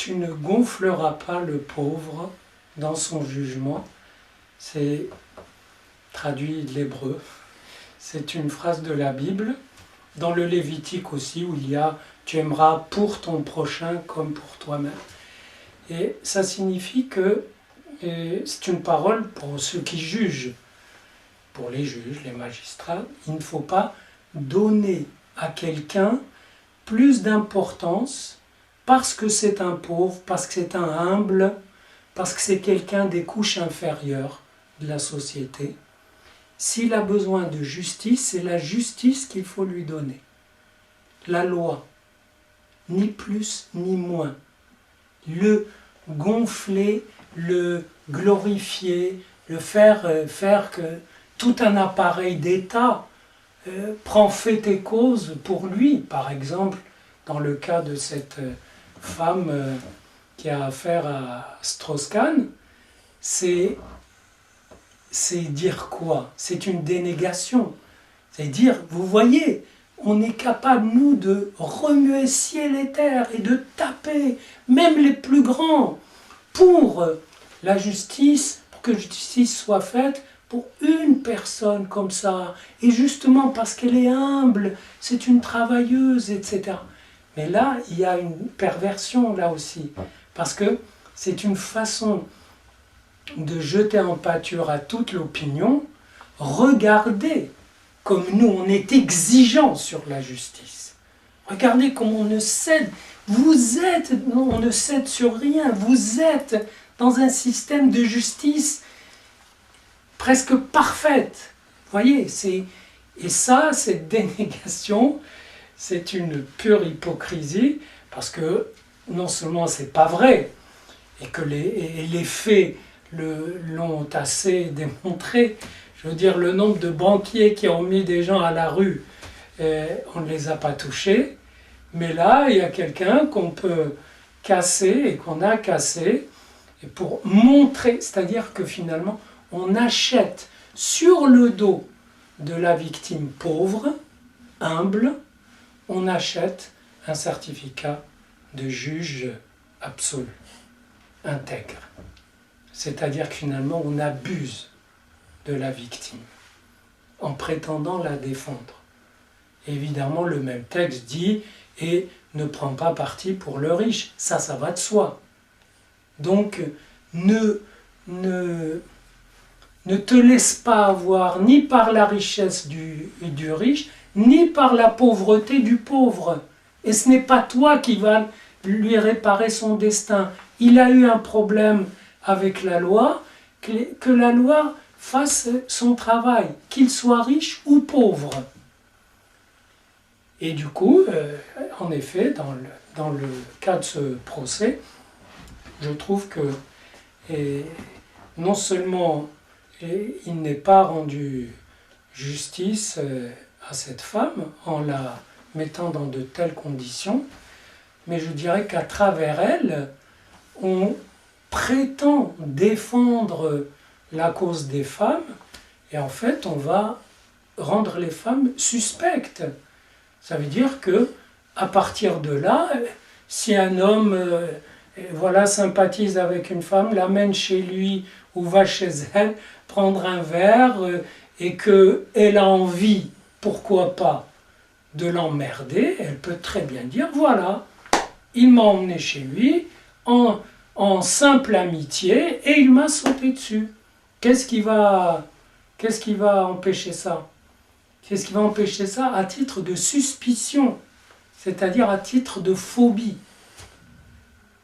tu ne gonfleras pas le pauvre dans son jugement. C'est traduit de l'hébreu. C'est une phrase de la Bible. Dans le Lévitique aussi, où il y a « tu aimeras pour ton prochain comme pour toi-même ». Et ça signifie que c'est une parole pour ceux qui jugent, pour les juges, les magistrats. Il ne faut pas donner à quelqu'un plus d'importance parce que c'est un pauvre, parce que c'est un humble, parce que c'est quelqu'un des couches inférieures de la société. S'il a besoin de justice, c'est la justice qu'il faut lui donner. La loi, ni plus ni moins. Le gonfler, le glorifier, le faire que tout un appareil d'État prend fait et cause pour lui. Par exemple, dans le cas de cette femme qui a affaire à Strauss-Kahn, c'est dire quoi? C'est une dénégation. C'est dire, vous voyez, on est capable, nous, de remuer ciel et terre et de taper, même les plus grands, pour la justice, pour que justice soit faite pour une personne comme ça. Et justement, parce qu'elle est humble, c'est une travailleuse, etc. Mais là, il y a une perversion, là aussi. Parce que c'est une façon de jeter en pâture à toute l'opinion. Regardez comme nous, on est exigeants sur la justice. Regardez comme on ne cède. On ne cède sur rien. Vous êtes dans un système de justice presque parfaite. Vous voyez, et ça, cette dénégation, c'est une pure hypocrisie, parce que non seulement c'est pas vrai, et que les faits l'ont assez démontré. Je veux dire, le nombre de banquiers qui ont mis des gens à la rue, on ne les a pas touchés. Mais là, il y a quelqu'un qu'on peut casser et qu'on a cassé, et pour montrer, c'est-à-dire que finalement, on achète sur le dos de la victime pauvre, humble, on achète un certificat de juge absolu, intègre. C'est-à-dire que finalement, on abuse de la victime en prétendant la défendre. Évidemment, le même texte dit « et ne prends pas parti pour le riche ». Ça va de soi. Donc, ne te laisse pas avoir ni par la richesse du riche, ni par la pauvreté du pauvre. Et ce n'est pas toi qui vas lui réparer son destin. Il a eu un problème avec la loi, que la loi fasse son travail, qu'il soit riche ou pauvre. Et du coup, en effet, dans le cas de ce procès, je trouve que non seulement il n'est pas rendu justice à cette femme en la mettant dans de telles conditions, mais je dirais qu'à travers elle, on prétend défendre la cause des femmes, et en fait, on va rendre les femmes suspectes. Ça veut dire que, à partir de là, si un homme sympathise avec une femme, l'amène chez lui ou va chez elle, prendre un verre, et qu'elle a envie, pourquoi pas, de l'emmerder, elle peut très bien dire, voilà, il m'a emmené chez lui en simple amitié et il m'a sauté dessus. Qu'est-ce qui va empêcher ça? Qu'est-ce qui va empêcher ça? À titre de suspicion, c'est-à-dire à titre de phobie.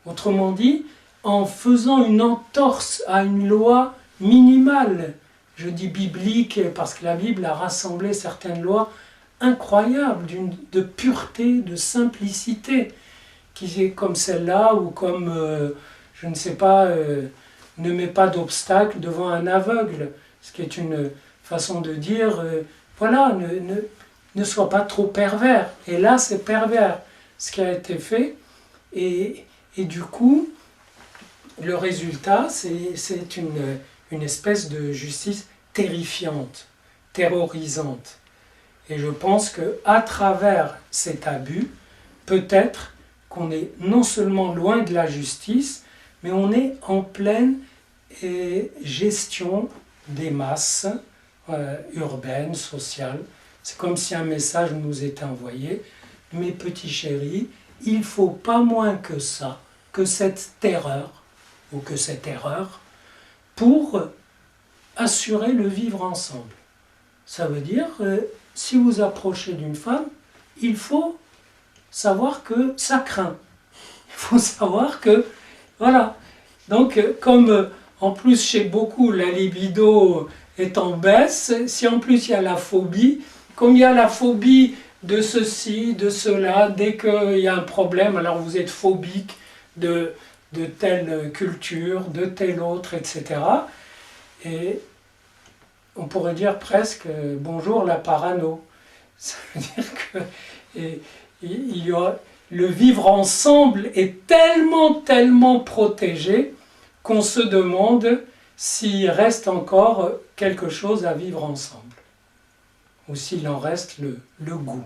Autrement dit, en faisant une entorse à une loi minimale, je dis biblique parce que la Bible a rassemblé certaines lois incroyables, de pureté, de simplicité, qui est comme celle-là, ou comme, je ne sais pas, ne met pas d'obstacle devant un aveugle, ce qui est une façon de dire, voilà, ne sois pas trop pervers. Et là, c'est pervers, ce qui a été fait, et du coup, le résultat, c'est une espèce de justice terrifiante, terrorisante. Et je pense qu'à travers cet abus, peut-être qu'on est non seulement loin de la justice, mais on est en pleine gestion des masses urbaines, sociales. C'est comme si un message nous était envoyé. Mes petits chéris, il ne faut pas moins que ça, que cette terreur, ou que cette erreur, pour assurer le vivre ensemble. Ça veut dire, si vous approchez d'une femme, il faut savoir que ça craint. Il faut savoir que, voilà. Donc, comme en plus chez beaucoup la libido est en baisse, si en plus il y a la phobie, comme il y a la phobie de ceci, de cela, dès qu'il y a un problème, alors vous êtes phobique de telle culture, de telle autre, etc. Et on pourrait dire presque bonjour la parano. Ça veut dire que le vivre ensemble est tellement protégé qu'on se demande s'il reste encore quelque chose à vivre ensemble, ou s'il en reste le goût.